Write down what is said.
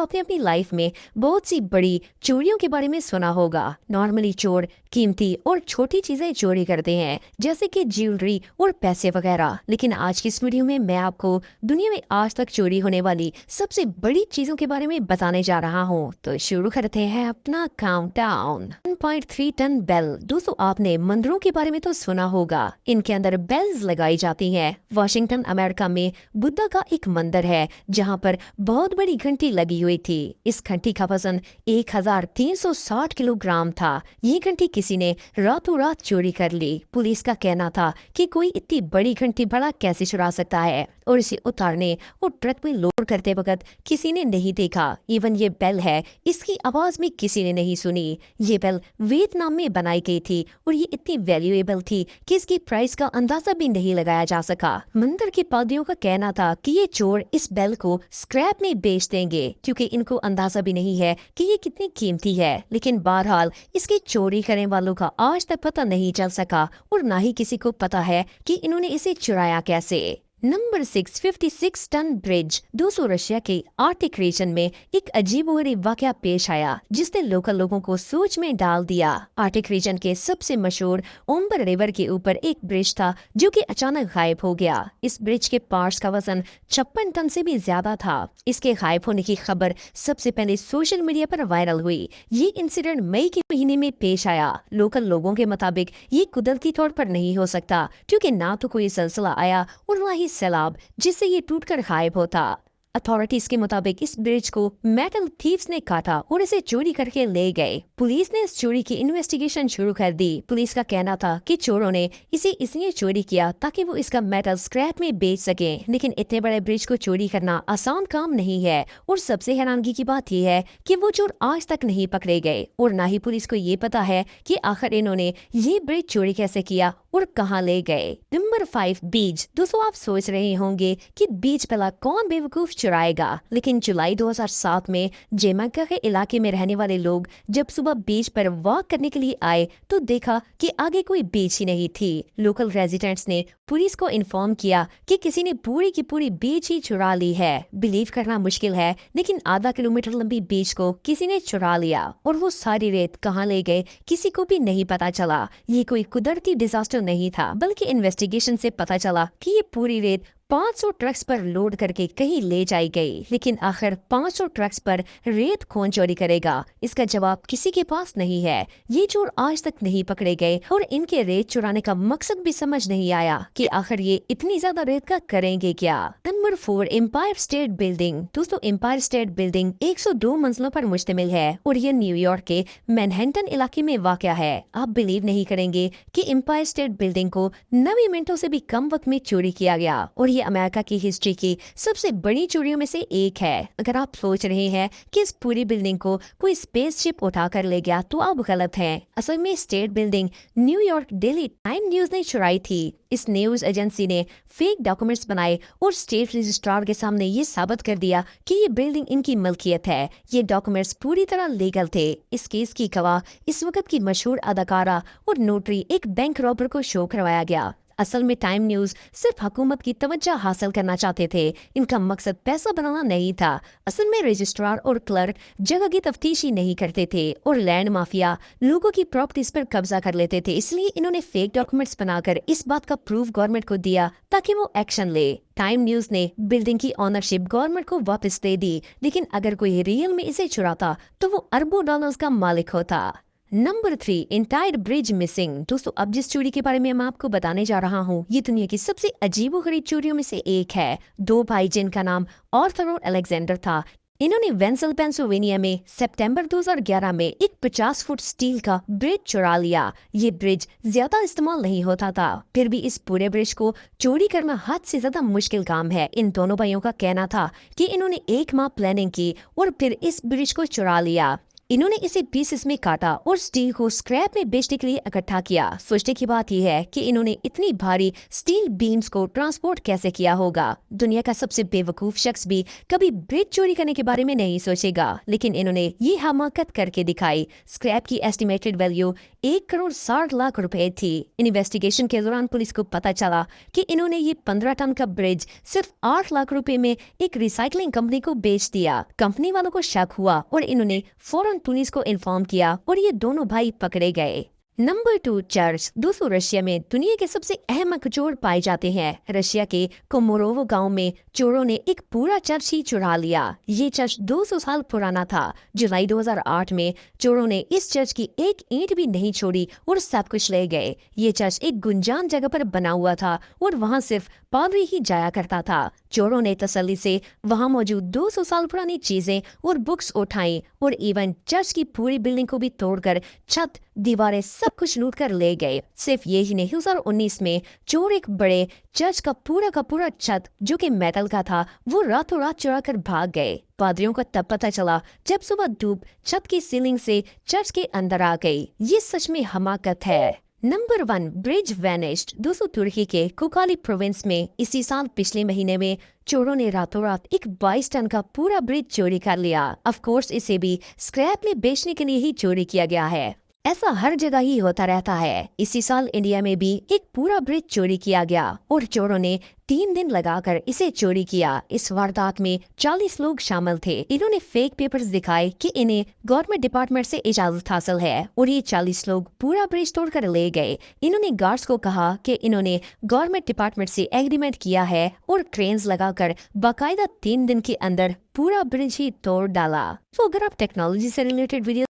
आपने अपनी लाइफ में बहुत सी बड़ी चोरियों के बारे में सुना होगा। नॉर्मली चोर कीमती और छोटी चीजें चोरी करते हैं, जैसे कि ज्वेलरी और पैसे वगैरह। लेकिन आज की इस वीडियो में मैं आपको दुनिया में आज तक चोरी होने वाली सबसे बड़ी चीजों के बारे में बताने जा रहा हूँ। तो शुरू करते हैं अपना काउंटडाउन। 1.3 ton bell. दोस्तों, आपने मंदिरों के बारे में तो सुना होगा। इनके अंदर बेल्स लगाई जाती हैं। वाशिंगटन अमेरिका में बुद्धा का एक मंदिर है जहाँ पर बहुत बड़ी घंटी लगी हुई थी। इस घंटी का वजन 1360 किलोग्राम था। ये घंटी किसी ने रातों रात चोरी कर ली। पुलिस का कहना था कि कोई इतनी बड़ी घंटी भला कैसे चुरा सकता है, और इसे उतारने और ट्रक में लोड करते वक्त किसी ने नहीं देखा। इवन ये बेल है, इसकी आवाज भी किसी ने नहीं सुनी। ये बेल वियतनाम में बनाई गई थी और ये इतनी वैल्यूएबल थी कि इसकी प्राइस का अंदाजा भी नहीं लगाया जा सका। मंदिर के पादरियों का कहना था कि ये चोर इस बेल को स्क्रैप में बेच देंगे, क्योंकि इनको अंदाजा भी नहीं है कि ये कितनी कीमती है। लेकिन बहरहाल इसकी चोरी करने वालों का आज तक पता नहीं चल सका, और ना ही किसी को पता है कि इन्होंने इसे चुराया कैसे। Number 6, 56 ton bridge. दोस्तों, रशिया के आर्टिक रीजन में एक अजीबोगरीब वाकया पेश आया जिसने लोकल लोगों को सोच में डाल दिया। आर्टिक रीजन के सबसे मशहूर ओम्बर रिवर के ऊपर एक ब्रिज था जो कि अचानक गायब हो गया। इस ब्रिज के पार्ट्स का वजन 56 टन से भी ज्यादा था। इसके गायब होने की खबर सबसे पहले सोशल मीडिया पर वायरल हुई। ये इंसिडेंट मई के महीने में पेश आया। लोकल लोगों के मुताबिक ये कुदरती तौर पर नहीं हो सकता, क्योंकि ना तो कोई सिलसिला आया और ना ही सैलाब जिससे ये टूटकर गायब होता। अथॉरिटीज के मुताबिक इस ब्रिज को मेटल थीव्स ने काटा और इसे चोरी करके ले गए। पुलिस ने इस चोरी की इन्वेस्टिगेशन शुरू कर दी। पुलिस का कहना था कि चोरों ने इसे इसलिए चोरी किया ताकि वो इसका मेटल स्क्रैप में बेच सके। लेकिन इतने बड़े ब्रिज को चोरी करना आसान काम नहीं है, और सबसे हैरानगी की बात यह है कि वो चोर आज तक नहीं पकड़े गए, और ना ही पुलिस को ये पता है कि आखिर इन्होंने ये ब्रिज चोरी कैसे किया और कहाँ ले गए। नंबर 5, बीच। दोस्तों, आप सोच रहे होंगे कि बीच भला कौन बेवकूफ चुराएगा, लेकिन जुलाई 2007 में जमैका के इलाके में रहने वाले लोग जब सुबह बीच पर वॉक करने के लिए आए तो देखा कि आगे कोई बीच ही नहीं थी। लोकल रेजिडेंट्स ने पुलिस को इन्फॉर्म किया कि किसी ने पूरी की पूरी बीच ही चुरा ली है। बिलीव करना मुश्किल है, लेकिन आधा किलोमीटर लंबी बीच को किसी ने चुरा लिया, और वो सारी रेत कहाँ ले गए किसी को भी नहीं पता चला। ये कोई कुदरती डिजास्टर नहीं था, बल्कि इन्वेस्टिगेशन से पता चला कि ये पूरी रेत 500 ट्रक्स पर लोड करके कहीं ले जाई गई। लेकिन आखिर 500 ट्रक्स पर रेत कौन चोरी करेगा, इसका जवाब किसी के पास नहीं है। ये चोर आज तक नहीं पकड़े गए, और इनके रेत चुराने का मकसद भी समझ नहीं आया कि आखिर ये इतनी ज्यादा रेत का करेंगे क्या। Number 4, empire state building. दोस्तों, एम्पायर स्टेट बिल्डिंग 102 मंजिलों पर मुश्तमिल है, और ये न्यूयॉर्क के मैनहट्टन इलाके में वाक़या है। आप बिलीव नहीं करेंगे कि एम्पायर स्टेट बिल्डिंग को 9 मिनटों से भी कम वक्त में चोरी किया गया, और ये अमेरिका की हिस्ट्री की सबसे बड़ी चोरियों में से एक है। अगर आप सोच रहे हैं कि इस पूरी बिल्डिंग को कोई स्पेसशिप उठा कर ले गया, तो आप गलत हैं। असल में state building New York daily time news ने चुराई थी। इस न्यूज एजेंसी ने फेक डॉक्यूमेंट्स बनाए और स्टेट रजिस्ट्रार के सामने ये साबित कर दिया कि ये बिल्डिंग इनकी मलकियत है। ये डॉक्यूमेंट्स पूरी तरह लीगल थे। इस केस की गवाह इस वक्त की मशहूर अदाकारा और नोटरी एक बैंक रॉबर को शो करवाया गया। असल में टाइम न्यूज सिर्फ हुकूमत की तवज्जो हासिल करना चाहते थे। इनका मकसद पैसा बनाना नहीं था। असल में रजिस्ट्रार और क्लर्क जगह की तफ्तीश ही नहीं करते थे, और लैंड माफिया लोगों की प्रॉपर्टीज पर कब्जा कर लेते थे। इसलिए इन्होंने फेक डॉक्यूमेंट्स बनाकर इस बात का प्रूफ गवर्नमेंट को दिया ताकि वो एक्शन ले। टाइम न्यूज ने बिल्डिंग की ऑनरशिप गवर्नमेंट को वापस दे दी, लेकिन अगर कोई रियल में इसे चुराता तो वो अरबों डॉलर्स का मालिक होता। Number 3, entire bridge missing. दोस्तों, अब जिस चोरी के बारे में मैं आपको बताने जा रहा हूँ, ये दुनिया की सबसे अजीबोगरीब चोरियों में से एक है। 2 भाई जिनका नाम आर्थर और अलेक्जेंडर था, इन्होंने वेंसल पेंसिल्वेनिया में सितंबर 2011 में एक 50 फुट स्टील का ब्रिज चुरा लिया। ये ब्रिज ज्यादा इस्तेमाल नहीं होता था, फिर भी इस पूरे ब्रिज को चोरी करना हद से ज्यादा मुश्किल काम है। इन दोनों भाइयों का कहना था कि इन्होंने 1 माह प्लानिंग की और फिर इस ब्रिज को चुरा लिया। इन्होंने इसे पीसेस में काटा और स्टील को स्क्रैप में बेचने के लिए इकट्ठा किया। सोचने की बात यह है कि इन्होंने इतनी भारी स्टील बीम्स को ट्रांसपोर्ट कैसे किया होगा। दुनिया का सबसे बेवकूफ शख्स भी कभी ब्रिज चोरी करने के बारे में नहीं सोचेगा, लेकिन इन्होंने ये हमाकत करके दिखाई। स्क्रैप की एस्टिमेटेड वैल्यू 1,60 करोड़ रुपए थी। इन्वेस्टिगेशन के दौरान पुलिस को पता चला कि इन्होंने ये 15 टन का ब्रिज सिर्फ 8 लाख रुपए में एक रिसाइकलिंग कंपनी को बेच दिया। कंपनी वालों को शक हुआ और इन्होंने फौरन पुलिस को इन्फॉर्म किया और ये दोनों भाई पकड़े गए। Number 2, church. दोस्तों, रशिया में दुनिया के सबसे अहम चोर पाए जाते हैं। रशिया के कोमोरोवो गांव में चोरों ने एक पूरा चर्च ही चुरा लिया। ये चर्च 200 साल पुराना था। जुलाई 2008 में चोरों ने इस चर्च की एक ईंट भी नहीं छोड़ी और सब कुछ ले गए। ये चर्च एक गुंजान जगह पर बना हुआ था और वहाँ सिर्फ पादरी ही जाया करता था। चोरों ने तसल्ली से वहाँ मौजूद 200 साल पुरानी चीजें और बुक्स उठाई और इवन चर्च की पूरी बिल्डिंग को भी तोड़कर छत, दीवारें सब कुछ लूट कर ले गए। सिर्फ यही नहीं, 2019 में चोर एक बड़े चर्च का पूरा छत जो कि मेटल का था वो रातों रात चुरा कर भाग गए। पादरियों को तब पता चला जब सुबह धूप छत की सीलिंग से चर्च के अंदर आ गई। ये सच में हमाकत है। Number 1, bridge vanished. दोस्तों, तुर्की के कोकाली प्रोविंस में इसी साल पिछले महीने में चोरों ने रातों रात एक 22 टन का पूरा ब्रिज चोरी कर लिया। ऑफ कोर्स इसे भी स्क्रैप में बेचने के लिए ही चोरी किया गया है। ऐसा हर जगह ही होता रहता है। इसी साल इंडिया में भी एक पूरा ब्रिज चोरी किया गया और चोरों ने 3 दिन लगाकर इसे चोरी किया। इस वारदात में 40 लोग शामिल थे। इन्होंने फेक पेपर्स दिखाए कि इन्हें गवर्नमेंट डिपार्टमेंट से इजाजत हासिल है और ये 40 लोग पूरा ब्रिज तोड़कर ले गए। इन्होंने गार्ड्स को कहा कि इन्होंने गवर्नमेंट डिपार्टमेंट से एग्रीमेंट किया है और क्रेन्स लगाकर बाकायदा 3 दिन के अंदर पूरा ब्रिज ही तोड़ डाला। तो अगर आप टेक्नोलॉजी से रिलेटेड वीडियो